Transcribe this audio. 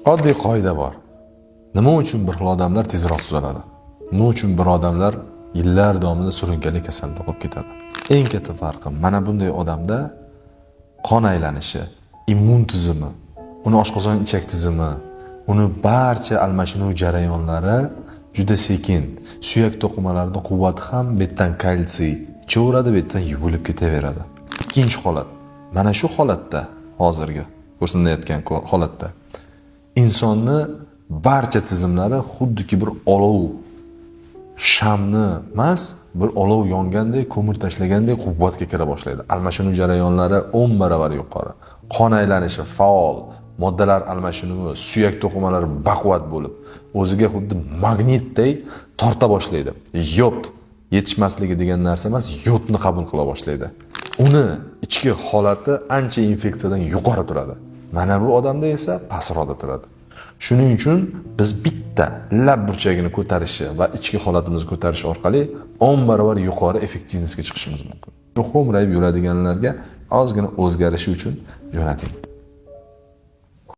Oddiy qoida bor. Nima uchun bir xil odamlar tezroq tuzaladi? Nima uchun bir odamlar yillar davomida surunkali kasalda qolib ketadi? Eng katta farqi mana bunday odamda qon aylanishi, immun tizimi, uni oshqozon ichak tizimi, uni barcha almashinuv jarayonlari juda sekin. Suyak to'qimalarida quvvati ham betdan kalsiy ichaveradi, betdan yuvilib ketaveradi. Ikkinchi holat. Mana shu holatda, hozirgi ko'rsatilayotgan holatda insonni barcha tizimlari xuddiki bir olov shamni emas, bir olov yongandek, ko'mir tashlagandek quvvatga kira boshlaydi. Almashinuv jarayonlari 10 baravar yuqori. Qon aylanishi faol, moddalar almashinuvi, suyak to'qimalari baquvvat bo'lib, o'ziga xuddi magnitdek torta boshlaydi. Yod yetishmasligi degan narsa emas, yodni qabul qila boshlaydi. Uni ichki holati ancha infeksiyadan yuqori turadi. Mana bu odamda esa pastroqda turadi. Shuning uchun biz bitta lab burchagini ko'tarishi va ichki holatimizni ko'tarish orqali 10 barobar yuqori effektivnessga chiqishimiz mumkin. Xo'mrayib yuradiganlarga ozgina o'zgarishi uchun jo'nating.